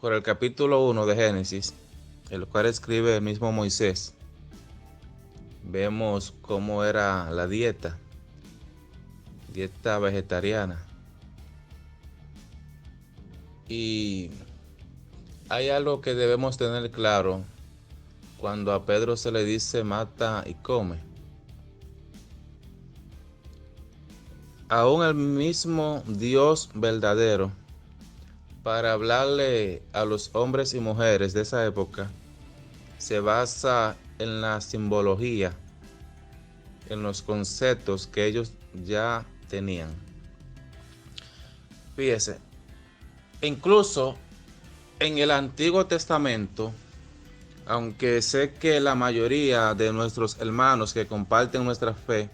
por el capítulo 1 de Génesis, el cual escribe el mismo Moisés, vemos cómo era la dieta vegetariana. Y hay algo que debemos tener claro cuando a Pedro se le dice mata y come. Aún el mismo Dios verdadero, para hablarle a los hombres y mujeres de esa época, se basa en la simbología, en los conceptos que ellos ya tenían. Fíjese, incluso en el Antiguo Testamento, aunque sé que la mayoría de nuestros hermanos que comparten nuestra fe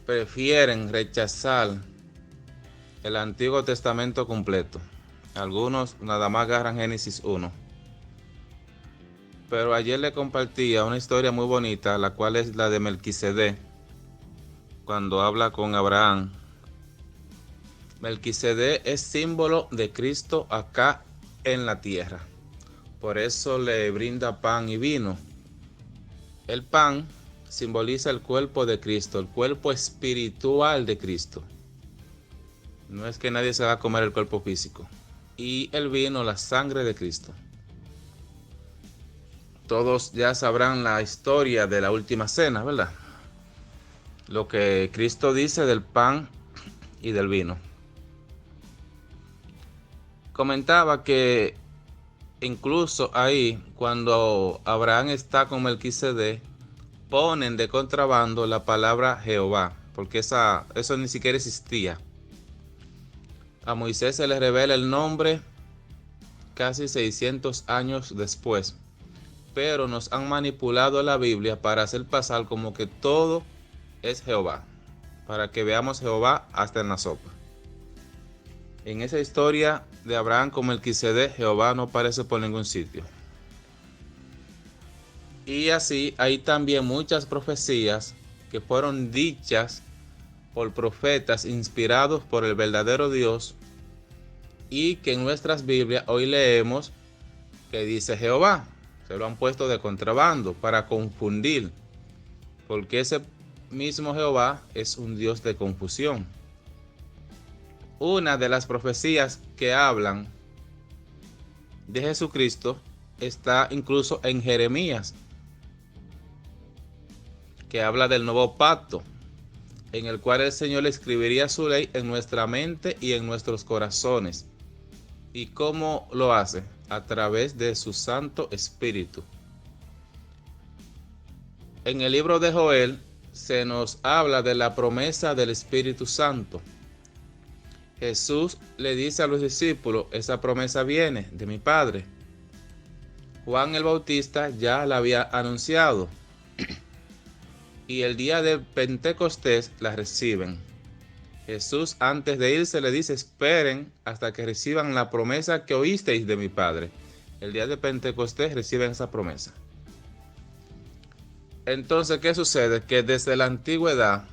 prefieren rechazar el Antiguo Testamento completo. Algunos nada más agarran Génesis 1. Pero ayer le compartía una historia muy bonita, la cual es la de Melquisedec, cuando habla con Abraham. Melquisedec es símbolo de Cristo acá en la tierra. Por eso le brinda pan y vino. El pan simboliza el cuerpo de Cristo, el cuerpo espiritual de Cristo. No es que nadie se va a comer el cuerpo físico. Y el vino, la sangre de Cristo. Todos ya sabrán la historia de la última cena, ¿verdad? Lo que Cristo dice del pan y del vino. Comentaba que incluso ahí, cuando Abraham está con Melquisedec, ponen de contrabando la palabra Jehová, porque eso ni siquiera existía. A Moisés se le revela el nombre casi 600 años después, pero nos han manipulado la Biblia para hacer pasar como que todo es Jehová, para que veamos Jehová hasta en la sopa. En esa historia de Abraham con Melquisedec, Jehová no aparece por ningún sitio. Y así hay también muchas profecías que fueron dichas por profetas inspirados por el verdadero Dios y que en nuestras Biblias hoy leemos que dice Jehová. Se lo han puesto de contrabando para confundir, porque ese mismo Jehová es un Dios de confusión. Una de las profecías que hablan de Jesucristo está incluso en Jeremías, que habla del nuevo pacto, en el cual el Señor escribiría su ley en nuestra mente y en nuestros corazones. ¿Y cómo lo hace? A través de su Santo Espíritu. En el libro de Joel se nos habla de la promesa del Espíritu Santo. Jesús le dice a los discípulos, esa promesa viene de mi Padre. Juan el Bautista ya la había anunciado. Y el día de Pentecostés la reciben. Jesús antes de irse le dice, esperen hasta que reciban la promesa que oísteis de mi Padre. El día de Pentecostés reciben esa promesa. Entonces, ¿qué sucede? Que desde la antigüedad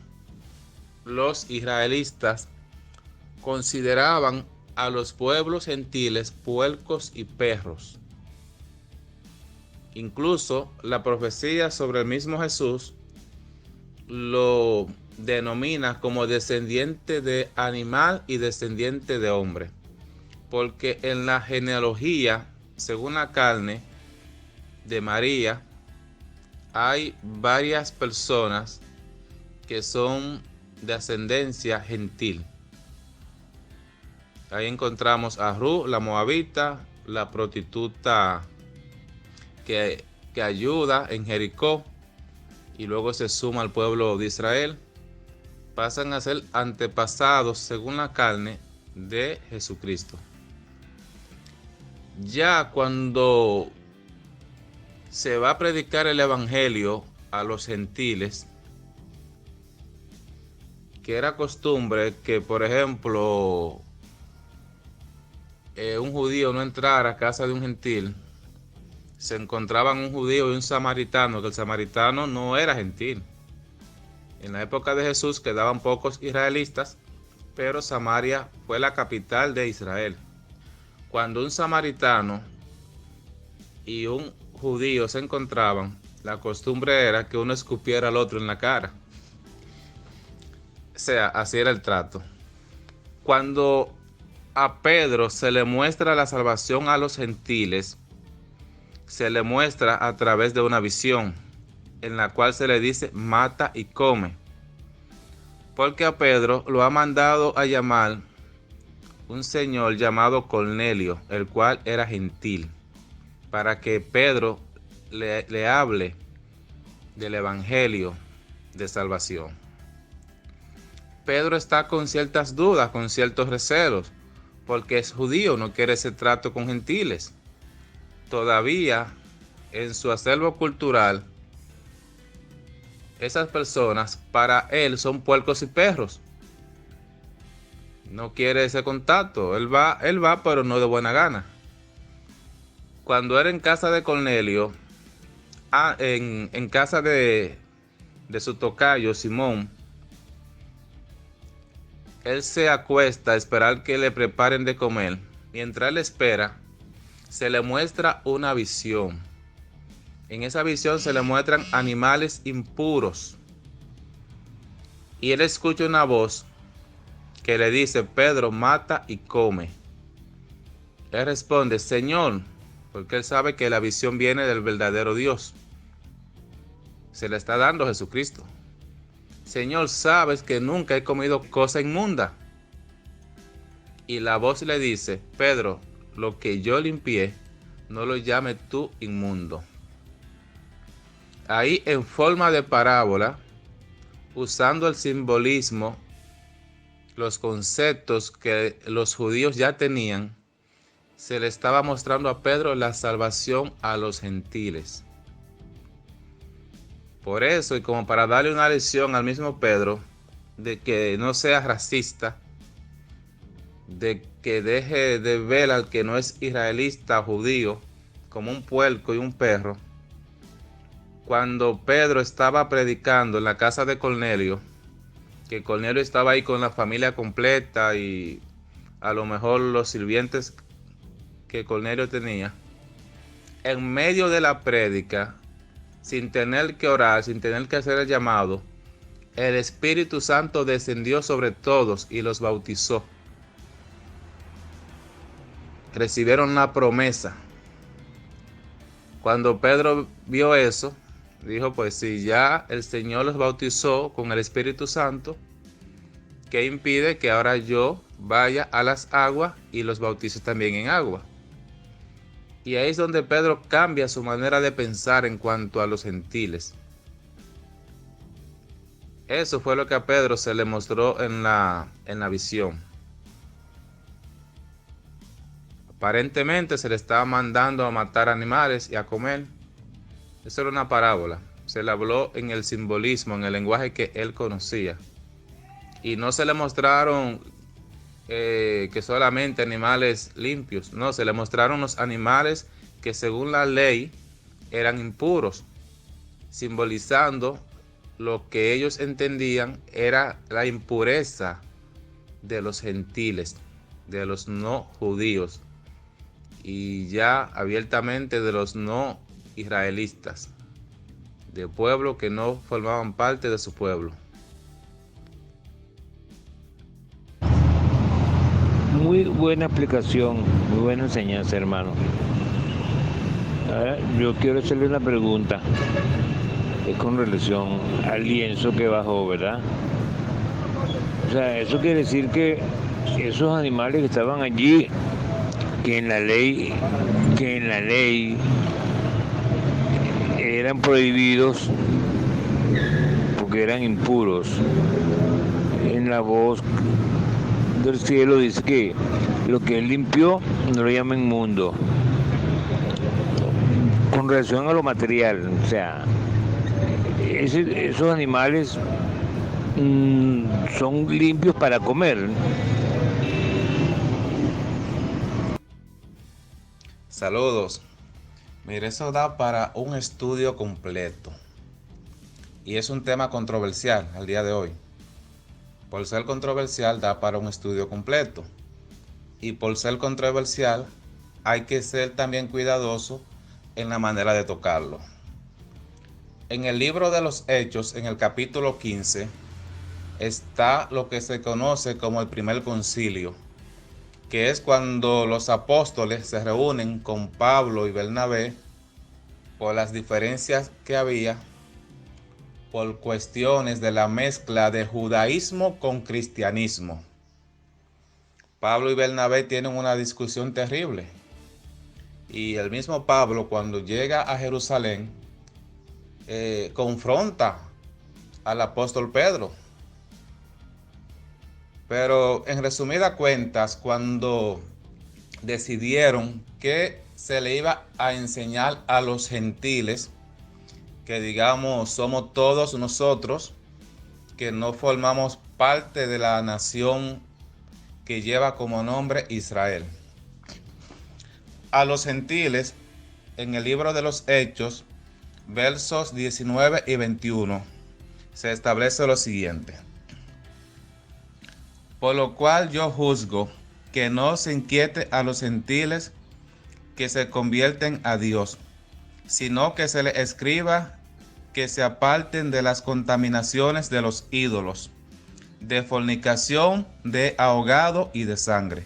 los israelitas consideraban a los pueblos gentiles puercos y perros. Incluso la profecía sobre el mismo Jesús lo denomina como descendiente de animal y descendiente de hombre, porque en la genealogía, según la carne de María, hay varias personas que son de ascendencia gentil. Ahí encontramos a Ruth, la moabita, la prostituta que ayuda en Jericó, y luego se suma al pueblo de Israel. Pasan a ser antepasados según la carne de Jesucristo. Ya cuando se va a predicar el evangelio a los gentiles, que era costumbre que, por ejemplo, un judío no entrara a casa de un gentil, se encontraban un judío y un samaritano, que el samaritano no era gentil. En la época de Jesús quedaban pocos israelitas, pero Samaria fue la capital de Israel. Cuando un samaritano y un judío se encontraban, la costumbre era que uno escupiera al otro en la cara. O sea, así era el trato. Cuando a Pedro se le muestra la salvación a los gentiles, se le muestra a través de una visión, en la cual se le dice mata y come. Porque a Pedro lo ha mandado a llamar un señor llamado Cornelio, el cual era gentil, para que Pedro le hable del evangelio de salvación. Pedro está con ciertas dudas, con ciertos recelos, porque es judío, no quiere ese trato con gentiles. Todavía en su acervo cultural, esas personas para él son puercos y perros. No quiere ese contacto. Él va, pero no de buena gana. Cuando era en casa de Cornelio, en casa de su tocayo Simón, él se acuesta a esperar que le preparen de comer. Mientras él espera, se le muestra una visión. En esa visión se le muestran animales impuros. Y él escucha una voz que le dice: Pedro, mata y come. Él responde: Señor, porque él sabe que la visión viene del verdadero Dios. Se le está dando a Jesucristo. Señor, sabes que nunca he comido cosa inmunda. Y la voz le dice: Pedro, lo que yo limpié, no lo llames tú inmundo. Ahí, en forma de parábola, usando el simbolismo, los conceptos que los judíos ya tenían, se le estaba mostrando a Pedro la salvación a los gentiles. Por eso, y como para darle una lección al mismo Pedro, de que no sea racista, de que deje de ver al que no es israelita o judío como un puerco y un perro, cuando Pedro estaba predicando en la casa de Cornelio, que Cornelio estaba ahí con la familia completa y a lo mejor los sirvientes que Cornelio tenía, en medio de la prédica, sin tener que orar, sin tener que hacer el llamado, el Espíritu Santo descendió sobre todos y los bautizó. Recibieron la promesa. Cuando Pedro vio eso, dijo: pues si ya el Señor los bautizó con el Espíritu Santo, ¿qué impide que ahora yo vaya a las aguas y los bautice también en agua? Y ahí es donde Pedro cambia su manera de pensar en cuanto a los gentiles. Eso fue lo que a Pedro se le mostró en la visión. Aparentemente se le estaba mandando a matar animales y a comer. Eso era una parábola. Se le habló en el simbolismo, en el lenguaje que él conocía. Y no se le mostraron que solamente animales limpios. No, se le mostraron los animales que según la ley eran impuros, simbolizando lo que ellos entendían era la impureza de los gentiles, de los no judíos, y ya abiertamente de los no israelitas, de pueblo que no formaban parte de su pueblo. Muy buena explicación, muy buena enseñanza, hermano. Ahora, yo quiero hacerle una pregunta. Es con relación al lienzo que bajó, ¿verdad? O sea, eso quiere decir que esos animales que estaban allí, que en la ley eran prohibidos porque eran impuros. En la voz del cielo dice que lo que él limpió no lo llama inmundo. Con relación a lo material, o sea, esos animales son limpios para comer. Saludos. Mire, eso da para un estudio completo. Y es un tema controversial al día de hoy. Por ser controversial da para un estudio completo. Y por ser controversial hay que ser también cuidadoso en la manera de tocarlo. En el libro de los Hechos, en el capítulo 15, está lo que se conoce como el primer concilio, que es cuando los apóstoles se reúnen con Pablo y Bernabé por las diferencias que había por cuestiones de la mezcla de judaísmo con cristianismo. Pablo y Bernabé tienen una discusión terrible. Y el mismo Pablo, cuando llega a Jerusalén, confronta al apóstol Pedro. Pero en resumidas cuentas, cuando decidieron que se le iba a enseñar a los gentiles, que digamos somos todos nosotros, que no formamos parte de la nación que lleva como nombre Israel. A los gentiles, en el libro de los Hechos, versos 19 y 21, se establece lo siguiente: por lo cual yo juzgo que no se inquiete a los gentiles que se convierten a Dios, sino que se les escriba que se aparten de las contaminaciones de los ídolos, de fornicación, de ahogado y de sangre.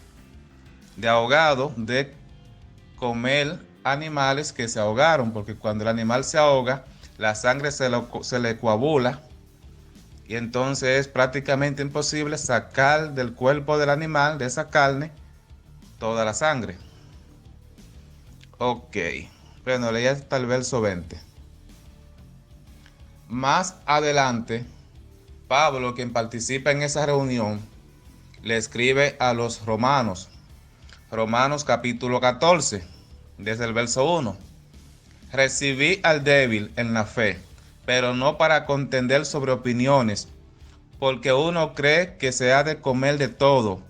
De ahogado, de comer animales que se ahogaron, porque cuando el animal se ahoga, la sangre se le coagula y entonces es prácticamente imposible sacar del cuerpo del animal, de esa carne, toda la sangre. Ok, bueno, leí hasta el verso 20. Más adelante, Pablo, quien participa en esa reunión, le escribe a los romanos, Romanos capítulo 14, desde el verso 1. Recibí al débil en la fe, pero no para contender sobre opiniones, porque uno cree que se ha de comer de todo,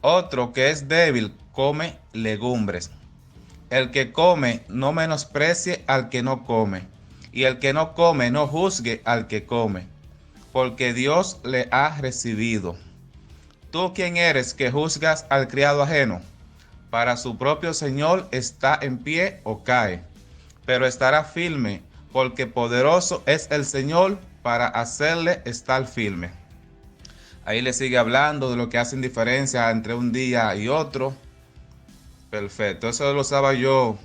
otro que es débil come legumbres. El que come no menosprecie al que no come, y el que no come no juzgue al que come, porque Dios le ha recibido. ¿Tú quién eres que juzgas al criado ajeno? Para su propio Señor está en pie o cae, pero estará firme, porque poderoso es el Señor para hacerle estar firme. Ahí le sigue hablando de lo que hacen diferencia entre un día y otro. Perfecto, eso lo usaba yo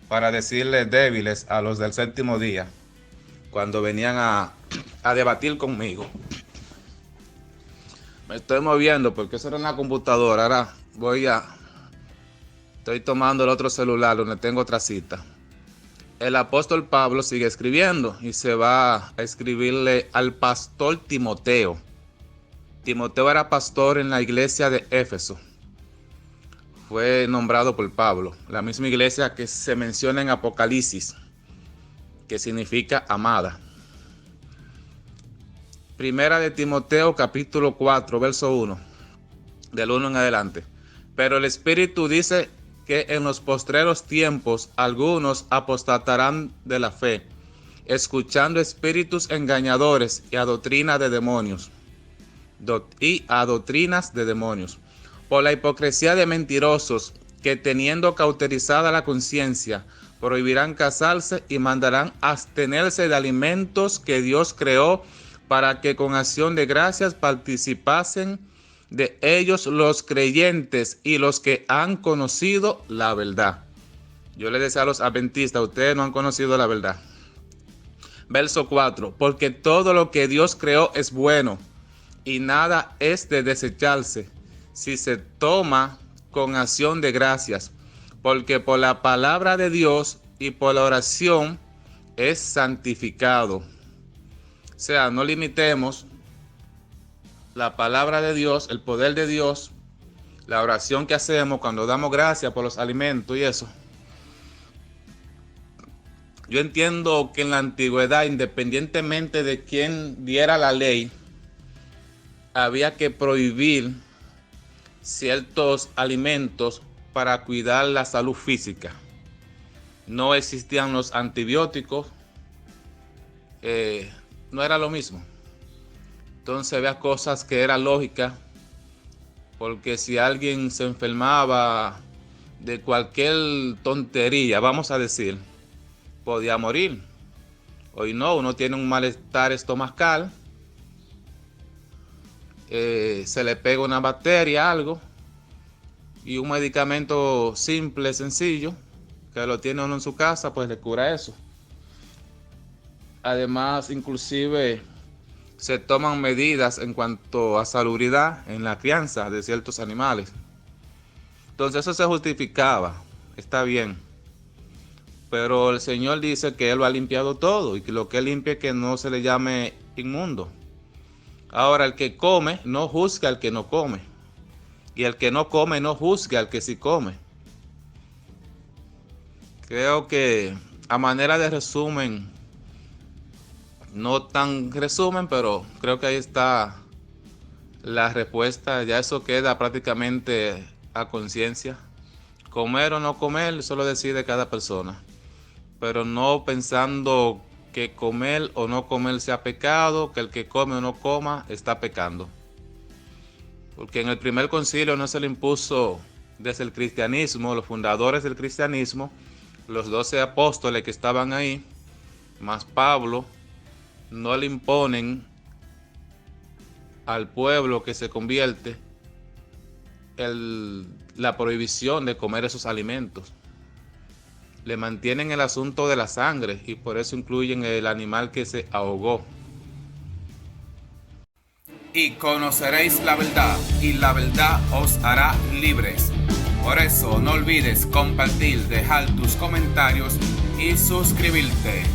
para decirle débiles a los del séptimo día, cuando venían a debatir conmigo. Me estoy moviendo porque eso era en la computadora. Ahora estoy tomando el otro celular donde tengo otra cita. El apóstol Pablo sigue escribiendo y se va a escribirle al pastor Timoteo. Timoteo era pastor en la iglesia de Éfeso. Fue nombrado por Pablo, la misma iglesia que se menciona en Apocalipsis, que significa amada. Primera de Timoteo capítulo 4, verso 1, del 1 en adelante. Pero el Espíritu dice que en los postreros tiempos algunos apostatarán de la fe, escuchando espíritus engañadores y a doctrinas de demonios. Por la hipocresía de mentirosos, que teniendo cauterizada la conciencia, prohibirán casarse y mandarán abstenerse de alimentos que Dios creó, para que con acción de gracias participasen de ellos los creyentes y los que han conocido la verdad. Yo les decía a los adventistas, ustedes no han conocido la verdad. Verso 4, porque todo lo que Dios creó es bueno, y nada es de desecharse, si se toma con acción de gracias, porque por la palabra de Dios y por la oración es santificado. O sea, no limitemos la palabra de Dios, el poder de Dios, la oración que hacemos cuando damos gracias por los alimentos y eso. Yo entiendo que en la antigüedad, independientemente de quién diera la ley, había que prohibir ciertos alimentos para cuidar la salud física. No existían los antibióticos, no era lo mismo. Entonces había cosas que eran lógicas, porque si alguien se enfermaba de cualquier tontería, vamos a decir, podía morir. Hoy no, uno tiene un malestar estomacal, se le pega una bacteria, algo, y un medicamento simple, sencillo, que lo tiene uno en su casa, pues le cura eso. Además, inclusive se toman medidas en cuanto a salubridad en la crianza de ciertos animales. Entonces eso se justificaba, está bien. Pero el Señor dice que Él lo ha limpiado todo y que lo que Él limpie que no se le llame inmundo. Ahora, el que come no juzga al que no come. Y el que no come no juzga al que sí come. Creo que a manera de resumen, no tan resumen, pero creo que ahí está la respuesta. Ya eso queda prácticamente a conciencia. Comer o no comer, eso lo decide cada persona. Pero no pensando que comer o no comer sea pecado, que el que come o no coma está pecando. Porque en el primer concilio no se le impuso desde el cristianismo, los fundadores del cristianismo, los 12 apóstoles que estaban ahí, más Pablo, no le imponen al pueblo que se convierte la prohibición de comer esos alimentos. Le mantienen el asunto de la sangre y por eso incluyen el animal que se ahogó. Y conoceréis la verdad, y la verdad os hará libres. Por eso no olvides compartir, dejar tus comentarios y suscribirte.